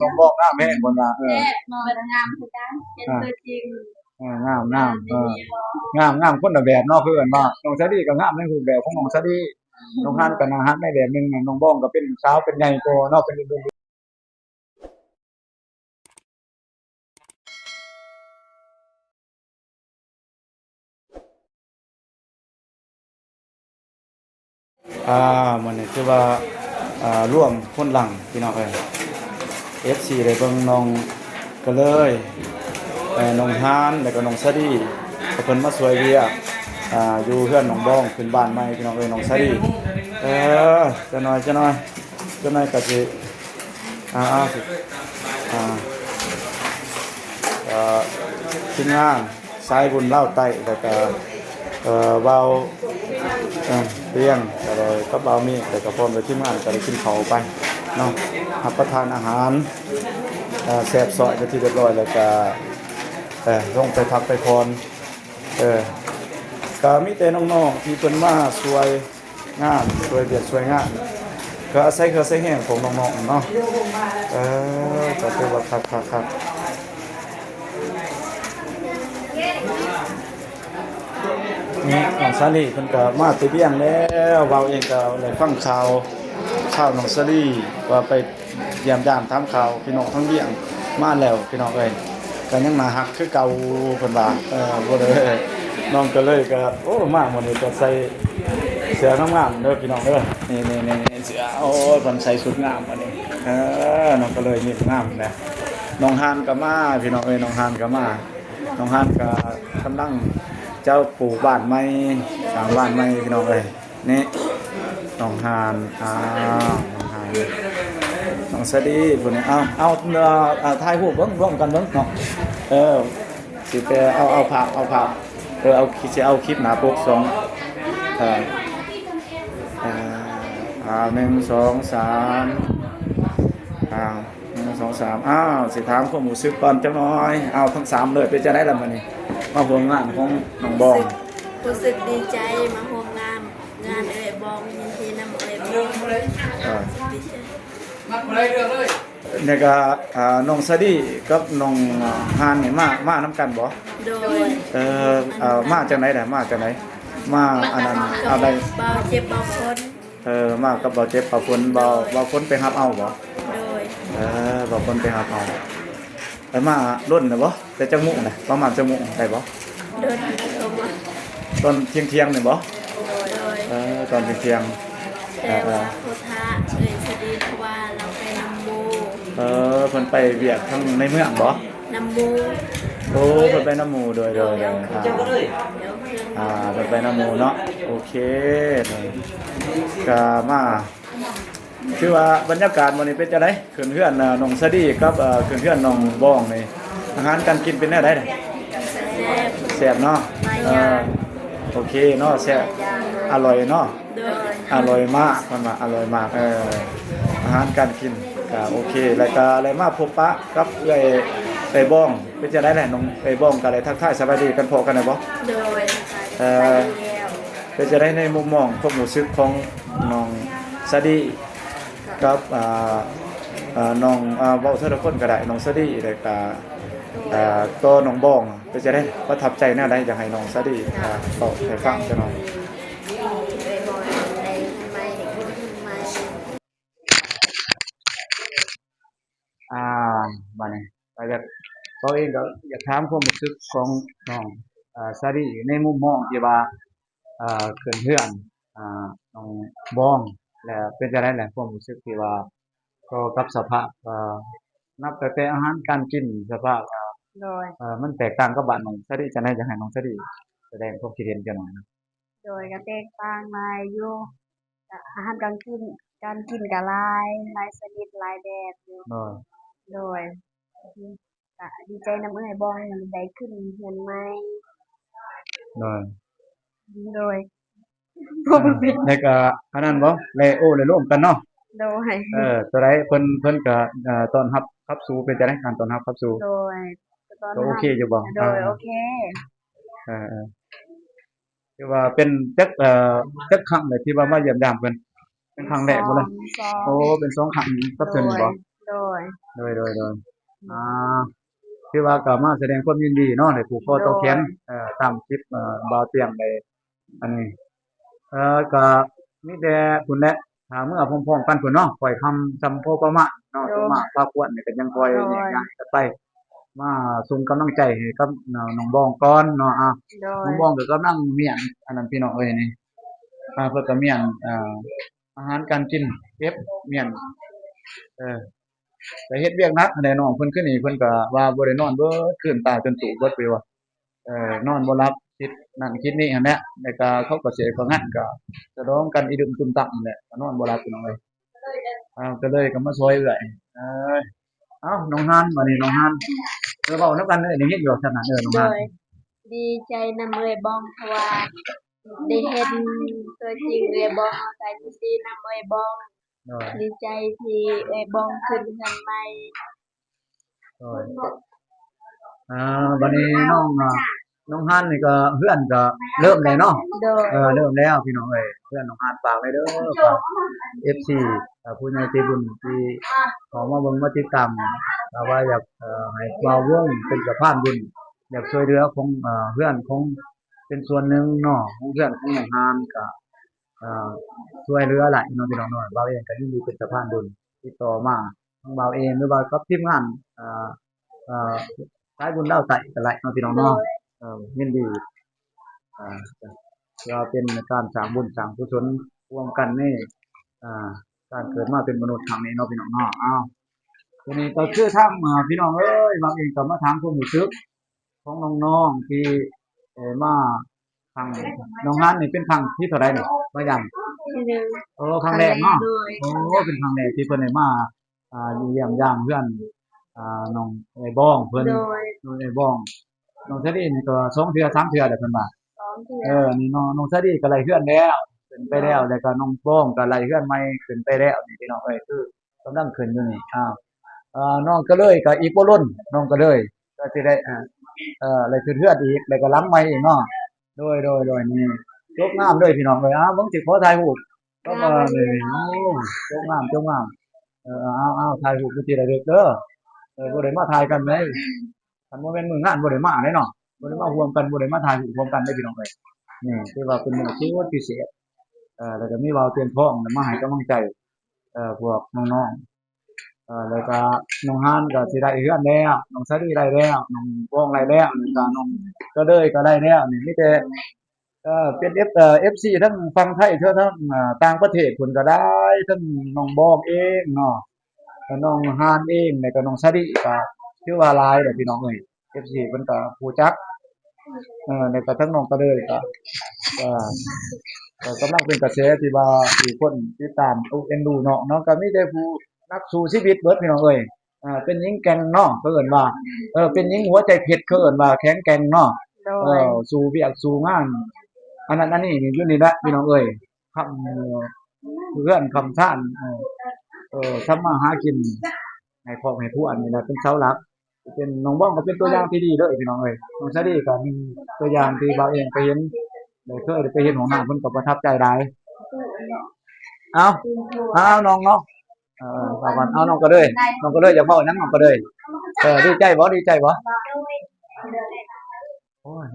ต้องบอกงามแม่คนว่าแซ่บนอนงามคือกันเป็นตัวจริงงามงามงามงามคนละแบบเนาะคือกันว่าน้องชาดีก็งามในรูปแบบของน้องชาดีน้องฮันก็น่าฮักในแบบนึงน้องบ้องก็เป็นสาวเป็นใหญ่โตเนาะเป็นอ่ามันนี่คือว่าร่วมคนหลังพี่น้องเอ้ย FC ได้เบิ่งน้องก็เลยน้องฮานแล้วก็น้องซาดีเพิ่นมาช่วยเวียกอยู่เฮือนน้องบ้องขึ้นบ้านใหม่พี่น้องเอ้ยน้องซาดีเออจะหน่อยก็สิสิอ่าทีมงานสายบุญเล่าไต้แล้วก็เบาเลี้ยงก็เลยก็เบามีแล้วก็พร้อมด้วยทีมงานก็ได้กินข้าวไปเนาะรับประทานอาหารแซ่บซอยไปที่เรียบร้อยแล้วก็ลงไปพักไปพรก็มีแต่น้องๆที่เพิ่นมาช่วยงานช่วยเวียกช่วยงานก็อาศัยเครืออาศัยแห้งของน้องๆเนาะก็ถือว่าคักนี่น้องซาลีเพิ่นก็มาแติเบี้ยงแล้วเว้าเองก็ได้ฟังข่าวน้องซาลีว่าไปเยี่ยมยามถามข่าวพี่น้องทั้งเบี้ยงมาแล้วพี่น้องเอ้ยก็ยังน่าฮักคือเก่าเพิ่นว่าบ่ได้น้องก็เลยก็โอ้มาหมดนี้ก็ใส่เสื้องามๆเด้อพี่น้องเด้อนี่เสื้อโอ้เพิ่นใส่ชุดงามอันนี้น้องก็เลยนี่งามนะน้องฮานก็มาพี่น้องเอ้ยน้องฮานก็มาน้องฮานก็กำลังเจ้าปลูกบ้านใหม่สร้างบ้านใหม่พี่น้องเอ้ยนี่น้องฮานน้องฮานน้องสวัสดีพุ่นนี่เอาถ่ายรูปเบิ่งร่วมกันเบิ่งเนาะสิไปเอาภาพเอาสิเอาคลิปหน้าปก21 2 31 2 3สิถามความรู้สึกก่อนจักหน่อยเอาทั้ง3เลยเป็นจังได๋ล่ะมื้อนี้มาร่วมงานของน้องบองรู้สึกดีใจมาร่วมงานเอ่ยบองยินดีนำเอ่ยบองดีใจมาเลยเรื่องเลยเนี่ยก็น้องซาดีกับน้องฮานนี่มานํกันบ่โดยมาจากไหนล่ะมาจากไหนมาอันนั้นอะไรเบาเจ็บเบาคนมากับเบาเจ็บเบาฝนฝนไปรับเอาบ่โดยเบาฝนไปรับเอาไปมารุ่นน่ะบ่แต่จังมุน่ะประมาณจังมุได้บ่โดนเข้ามาตอนเที่ยงนี่บ่โดยตอนเที่ยงแต่ว่าโคทาเอ่ยสดีว่าเราไปนำบูเพิ่นไปเวียกทั้งในเมืองบ่นำบูโอ้เพิ่นไปน้ำหมู่โดยเพิ่นไปน้ำหมู่เนาะโอเคก็มาคือว่าบรรยากาศมื้อนี้เป็นจังได๋ขึ้นเฮือนน้องซาดีกับขึ้นเฮือนน้องบ้องนี่อาหารการกินเป็นแนวใดน่ะแซ่บเนาะโอเคเนาะแซ่บอร่อยเนาะอร่อยมากเพิ่นว่าอร่อยมากอาหารการกินก็โอเคแล้วก็อะไรมาพบปะกับเอื้อยไปบ้องเป็นจังได๋แหละน้องไปบ้องก็ได้ทักทายสวัสดีกันพอกันได้บ่โดยเป็นจังได๋ในมุมมองความรู้สึกของน้องซาดีกับน้องเว้าเท่าละคนก็ได้น้องซาดีแล้วก็ตัวน้องบ้องเป็นจังได๋ประทับใจแนวใดอยากให้น้องซาดีเว้าให้ฟังจักหน่อยบัดนี้ก็อยากตัวเองก็อยากถามความรู้สึกของน้องซาดีในมุมมองที่ว่าขึ้นเฮือนน้องบ้องแล้วเป็นจังได๋แหละความรู้สึกที่ว่าก็กับสภาพนับแต่อาหารการกินสภาพโดยมันแตกต่างกับบ้านน้องซาดีจังได๋อยากให้น้องซาดีแสดงความคิดเห็นจักหน่อยนะโดยก็แตกต่างมาอยู่อาหารการกินก็หลายชนิดหลายแบบอยู่โดยก็ดีใจนำเอ่ยบองได้ขึ้นเฮือนใหม่โดยโดยแล้วก็อันนั้นบ่แลได้ร่วมกันเนาะโดยตัวใดเพิ่นก็ต้อนรับขับสู่เป็นจังได๋การต้อนรับขับสู่โดยก็โอเคอยู่บ่โดยโอเคเออคือว่าเป็นจักครั้งเลยที่ว่ามาเยี่ยมยามเพิ่นเป็นครั้งแรกบ่ล่ะโอ้เป็น2ครั้งกับเพิ่นบ่โด โดยโดยอ่าคือว่าก็มาแสดงความยินดีเนาะได้ผูกคอต่อแขนตามคลิปบ่าวเตียงได้อันนี้ก็มีแต่พุ่นแหละถ้าเมื่อพร้อมๆกันพุ่นเนาะปล่อยคำจำพอประมาณเนาะตัวมากพาควรนี่ก็ยังคอยแยกย้ายกันไปมาส่งกำลังใจให้กับน้องบองก่อนเนาะโดน้องบองก็กำลังเมียนอันนั้นพี่น้องเอ้ยนี่เพิ่นก็เมียนอาหารการกินเก็บเมียนเออแต่เฮ็ดเวียกหนักแน่น้องเพิ่นคือนี่เพิ่นก็ว่าบ่ได้นอนเบิดคืนตาจนตุเบิดไปว่านอนบ่หลับคิดนั่นคิดนี่หั่นแหละแล้วก็เขาก็สิก็งั้นก็ฉลองกันอีดึมตุ่มตั้มนั่นแหละก็นอนบ่หลับพี่น้องเอ้ยก็เลยก็มาช่วยเอื้อยเอ้ยเอ้าน้องฮันบัดนี้น้องฮันเว้านำกันเด้อได้ยินอยู่ซั่นน่ะน้องโดฮันยดีใจนำเอ่ยบ้องเพราะว่าได้เห็นตัวจริงเอ่ยบ้องใจดีนำเอ่ยบ้องโดยดีใจที่เอ่ยบ้องขึ้นเรือนใหม่ โดยบัดนี้น้องฮันนี่ก็เฮือนก็เริ่มแล้วเนาะโดยเริ่มแล้วพี่น้องเอ้ยเพื่อนน้องฮันฝากไว้เด้อฝาก FC ผู้ใหญ่ใจบุญที่เขามาเบิ่งมาติดตามว่าอยากให้บ่าววงเป็นสะพานบุญอยากช่วยเหลือของเพื่อนของเป็นส่วนหนึ่งเนาะของเพื่อนของน้องฮันก็เอ่อช่วยเหลือหลายเนาะพี่น้องเนาะบ่าวเองก็ยินดีเป็นสะพานบุญติดต่อมาทั้งบ่าวเองหรือว่ากับทีมงานเอ่อสายบุญดาวใต้ก็หลายเนาะพี่น้องเนาะยินดีอ่าก็เป็นการสร้างบุญสร้างกุศลร่วมกันในอ่าการเกิดมาเป็นมนุษย์ครั้งนี้เนาะพี่น้องเนาะทีนี้ก็คือทางพี่น้องเอ้ยบางเองก็มาถามความรู้สึกของน้องๆที่มาทางน้องฮันนี่เป็นครั้งที่เท่าใดนี่มายังที่หนึ่งครั้งแรกเนาะโดยเป็นครั้งแรกที่เพิ่นได้มาอยู่เยี่ยมยามเพื่อนน้องไอ้บ้องเพิ่นโดยน้องไอ้บ้องน้องเสดีนี่ก็2เทื่อ3เทื่อแล้วเพิ่นว่าสองเดือนนี่น้องเสดีก็ไล่เฮือนแล้วขึ้นไปแล้วแล้วก็น้องบ้องก็ไล่เฮือนใหม่ขึ้นไปแล้วนี่พี่น้องเอ้ยคือกำลังขึ้นอยู่นี่น้องก็เลยก็อีกบ่ล้นน้องก็เลยก็สิได้เลยขึ้นเฮือนอีกแล้วก็หลังใหม่อีกเนาะโดยนี่จบงามเด้อพี่น้องเอ้ยเบิ่งสิขอถ่ายรูปก็มานี่โอ้จบงามเอาถ่ายรูปเป็นที่ระลึกเด้อบ่ได้มาถ่ายกันแหมคันบ่แม่นมื้องานบ่ได้มาเด้เนาะบ่ได้มาร่วมกันบ่ได้มาถ่ายรูปร่วมกันเด้อพี่น้องเอ้ยนี่ถือว่าเป็นมื้อที่พิเศษแล้วก็มีเว้าเตือนพ้องมาให้กำลังใจพวกน้องๆแล้วก็น้องฮานก็สิได้เฮือนแล้วน้องซารีได้แล้วน้องป้องได้แล้วแล้วก็น้องก็เด้ยก็ได้แล้วนี่มีแต่เป็น FC ทั้งฝั่งไทยทั้งต่างประเทศเพิ่นก็ได้ทั้งน้องบอมเองเนาะแล้วน้องฮานเองแล้วก็น้องซารีก็ถือว่าหลายเด้อพี่น้องเอ้ย FC เพิ่นก็รู้จักแล้วก็ทั้งน้องก็เด้ยก็กำลังเป็นกระแสที่ว่าที่คนติดตามเอ็นดูเนาะก็มีแต่ผู้นักสู้ชีวิตเบิดพี่น้องเอ้ยเป็นหญิงแกร่งเนาะเขาเอิ้นว่าเป็นหญิงหัวใจเพชรเขาเอิ้นว่าแข็งแกร่งเนาะโดยสู้เวียกสู้งานอันนั้นอันนี้นี่อยู่นี่แหละพี่น้องเอ้ยคำเพื่อนคำท่านทำมาหากินให้พ่อให้ผู้อันนี้แหละเป็นเสาหลักเป็นน้องบ้องก็เป็นตัวอย่างที่ดีเด้อพี่น้องเอ้ยน้องซาดีก็มีตัวอย่างที่บ่าวเองไปเห็นได้เคยไปเห็นของน้าเพิ่นก็ประทับใจหลายเอาน้องเนาะเอาก่อนเอาน้องก็เลยอย่าเว้าหยังน้องก็เลยดีใจบ่โอ้ย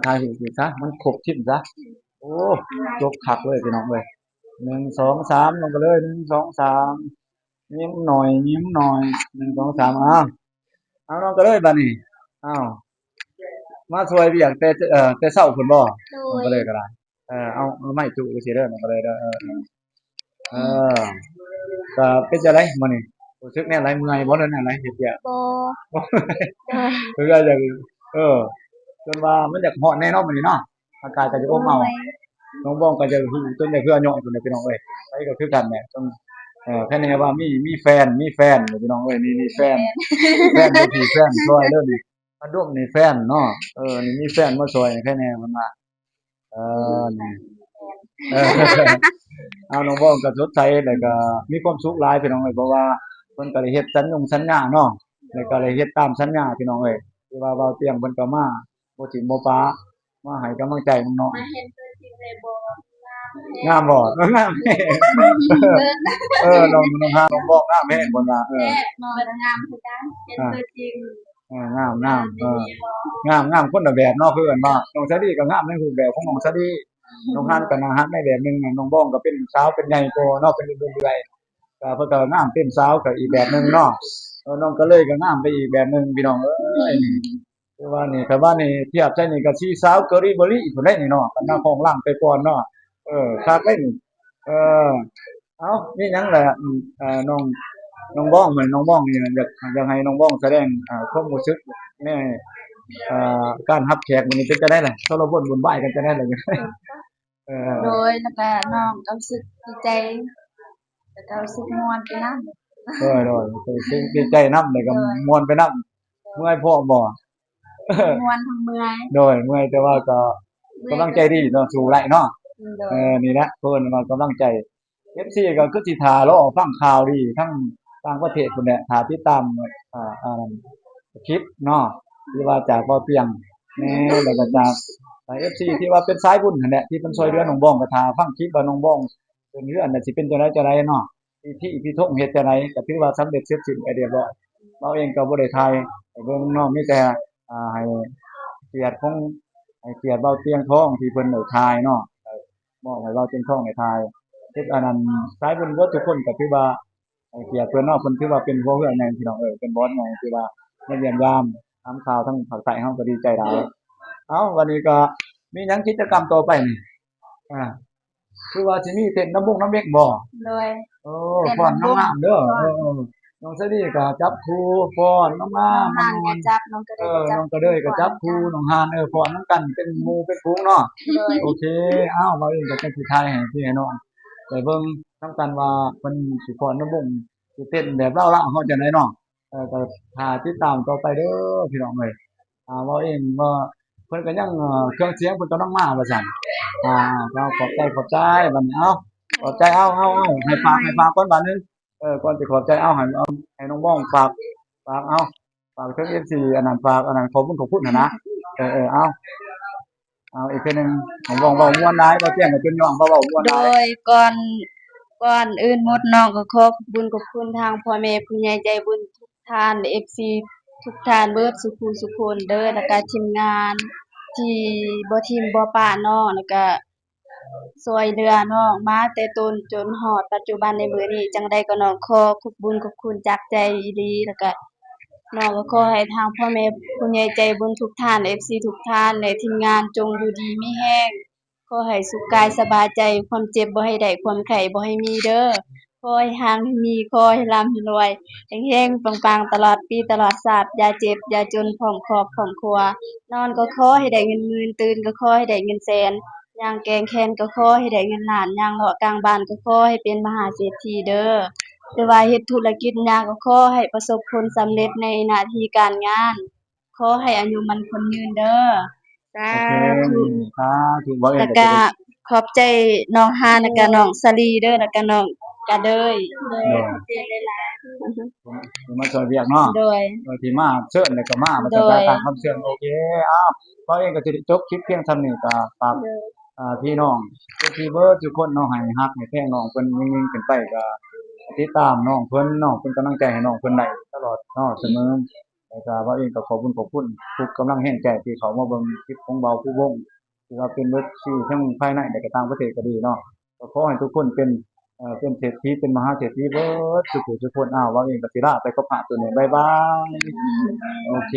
ถ่ายรูปสิซะมันครบชิ้นซะโอ้จบคักเลยพี่น้องเอ้ย1 2 3น้องก็เลย1 2 3ยิ้มหน่อย1 2 3เอาน้องก็เลยบัดนี้อ้าวมาช่วยเวียกแต่เช้าพุ่นบ่น้องก็เลยก็ได้เอาไม้จุจังซี่เด้อน้องก็เลยเด้อเออก็เป็นจังได๋มื้อนี้รู้สึกแนวใดเมื่อยบ่หรือแนวใดเฮ็ดเวียก บ่โดยคือว่าอย่างจนว่ามันอยากฮ้อนแน่เนาะมื้อนี้เนาะอากาศก็จะอบอ้าวน้องบ้องก็จะฮือจนได้คืออาย่อยพุ่นน่ะพี่น้องเอ้ยไปก็คือกันแหละจนแค่นี้ว่ามีแฟนพี่น้องเอ้ยนี่แฟนได้ที่แฟนช่วยเด้อนี่มาดมนี่แฟนเนาะนี่มีแฟนมาช่วยแค่นี้มันว่านี่เออเอาน้องบ้องก็สดใสแล้วก็มีความสุขหลายพี่น้องเอ้ยเพราะว่าเพิ่นก็ได้เฮ็ดสัญญาเนาะแล้วก็ได้เฮ็ดตามสัญญาพี่น้องเอ้ยที่ว่าเว้าเตียงเพิ่นก็มา บ่ทิ่มบ่ปามาให้กำลังใจน้องมาเห็นตัวจริงเลยบ่ๆงามบ่งามแฮงน้องฮาน้องบอกงามแฮงเพิ่นว่าแท้น้องก็งามคือกันเห็นตัวจริงงามงามคนละแบบเนาะคือกันว่าน้องชาลีก็งามในรูปแบบของน้องชาลีน้องฮันก็น่าฮักในแบบนึงน้องบ้องก็เป็นสาวเป็นใหญ่โตเนาะเป็นเรื่อยๆก็เพิ่นก็งามเป็นสาวก็อีกแบบนึงเนาะน้องก็เลยก็งามไปอีกแบบนึงพี่น้องเอ้ยคือว่านี่เทียบใส่นี่ก็สิสาวเกาหลีบ่ลีพุ่นได้นี่เนาะกันหน้าของล่างไปก่อนเนาะคักได้นี่เออเอ้ามีหยังแหละน้องบ้องเหมือนน้องบ้องนี่อยากให้น้องบ้องแสดงความรู้สึกในการรับแขกมื้อนี้เป็นจั่งใดล่ะชลบบุญบ้ายกันจั่งใดล่ะเออโดยแล้วก็น้องก็รู้สึกดีใจแล้วก็รู้สึกม่วนไปนำโดยคือดีใจนำแล้วก็ม่วนไปนำเมื่อยพร้อมบ่ ม่วนทั้งเมื่อยโดยเมื่อยแต่ว่าก็กำลังใจดีเนาะสู้ได้เนาะโดยนี่แหละเพิ่นว่ากำลังใจ FC ก็คือสิท่ารอฟังข่าวดีทั้งต่างประเทศพุ่นแหละท่าติดตามคลิปเนาะที่ว่าจากบ่อเปียงแหน่แล้วก็จากFC ที่ว่าเป็นสายบุญนั่นแหละที่เพิ่นช่วยเหลือน้องบ้องก็ท่าฟังคลิปว่าน้องบ้องเป็นเรื่องน่ะสิเป็นจั่งใดเนาะพิธีท่งเฮ็ดจั่งใดก็ถือว่าสำเร็จเสร็จสิ้นไปเรียบร้อยเราเองก็บ่ได้ถ่ายให้เบิ่งเนาะมีแต่ให้เกียรติของให้เกียรติเบาเตียงทองที่เพิ่นได้ถ่ายเนาะมอบให้เบาเตียงทองได้ถ่ายเฮ็ดอันนั้นสายบุญเบิดทุกคนก็ถือว่าให้เกียรติเพิ่นเนาะเพิ่นถือว่าเป็นหัวเรือใหญ่พี่น้องเป็นบอสใหญ่ที่ว่ามาเยี่ยมยามถามข่าวทั้งภาคใต้เฮาก็ดีใจหลายเอ้าวันนี้ก็มีหยังกิจกรรมต่อไปนี่อ่าคือว่าสิมีเต้นน้ำบงน้ำเม็กบ่โดยโอ้ฟ้อนงามๆเด้อน้องเสนีก็จับครูฟ้อนงามน้องๆห่านก็จับน้องกระเดยก็จับน้องกระเด้ยก็จับครูน้องฮานฟ้อนนำกันเป็นหมู่เป็นฝูงเนาะโดยโอเคอ้าวเราเองก็จังสิถ่ายให้พี่ให้น้องได้เบิ่งนำกันว่าเพิ่นสิฟ้อนน้ำบงสิเต้นแบบเลาๆเฮาจังได๋เนาะก็ท่าติดตามต่อไปเด้อพี่น้องเอ้ยเราเองว่าเพิ่นก็ยังเครื่องเสียงเพิ่นกำลังมาว่าซั่นก็ขอบใจบัดนี้เอาขอบใจเอาให้ฝากก่อนบัดนึงก่อนสิขอบใจให้น้องบ้องฝากฝากถึง FC อันนั้นฝากอันนั้นขอบคุณน่ะนะเอาอีกเทื่อหนึงน้องบ้องเว้าม่วนหลายบ่เที่ยงก็จนย่องเว้าม่วนโดหลายยก่อนอื่นหมดน้องก็ขอขอบคุญขอบคุณทางพ่อแม่ผู้ใหญ่ใจบุญทุกท่าน FC ทุกท่านเบิดสุขุสุคนเด้อแล้วก็ทีมงานที่บ่ทิ่มบ่ปราน้องแล้วก็ช่วยเหลือน้องมาแต่ต้นจนฮอดปัจจุบันในมื้อนี้จั่งใดก็น้องขอขอบบุญขอบคุณจากใจอีหลีแล้วก็น้องก็ขอให้ทางพ่อแม่ผู้ใหญ่ใจบุญทุกท่าน FC ทุกท่านและทีมงานจงอยู่ดีมีแรงขอให้สุขกายสบายใจความเจ็บบ่ให้ได้ความไข้บ่ให้มีเด้อขอให้ห่างให้มีขอให้ร่ำให้รวยเฮงๆปังๆตลอดปีตลอดชาติอย่าเจ็บอย่าจนพร้อมครอบพร้อมครัวนอนก็ขอให้ได้เงินหมื่นตื่นก็ขอให้ได้เงินแสนย่างแกงแค้นก็ขอให้ได้เงินล้านย่างเลาะกลางบ้านก็ขอให้เป็นมหาเศรษฐีเด้อหรือว่าเฮ็ดธุรกิจหยังก็ขอให้ประสบผลสำเร็จในหน้าที่การงานขอให้อายุมั่นขวัญยืนเด้อสาโอเคธุสาธุบ่เองแล้วก็ก็จะได้ขอบใจน้องฮานแล้วก็น้องสลีเด้อแล้วก็น้องกะเดยโดยเนาะขอบใจหลายที่มาช่วยเวียกเนาะๆโดยที่มาเชิญแล้วก็มาโดจังได๋ยตามคำเชิญโอเคอ้าวบ่เองก็สิได้จบคลิปเพียงเท่านี้ก็ฝาก โดยพี่น้องที่เบิดทุกคนเนาะให้ฮักให้แพงน้องเพิ่นยิ่งๆขึ้นไปก็ติดตามน้องเพิ่นเป็นกำลังใจให้น้องเพิ่นได้ตลอดเนาะเสมอแล้วก็ว่าเองก็ขอบคุณทุกกำลังแรงใจที่เขามาเบิ่งคลิปของเบาผู้วงที่ว่าเป็นเบิดที่ทั้งภายในและก็ต่างประเทศก็ดีเนาะก็ขอให้ทุกคนเป็นเศรษฐีเป็นมหาเศรษฐีเบิดทุกผู้ทุกคนว่าเองก็สิลาไปกับพระตัวนี้บ๊ายบายโอเค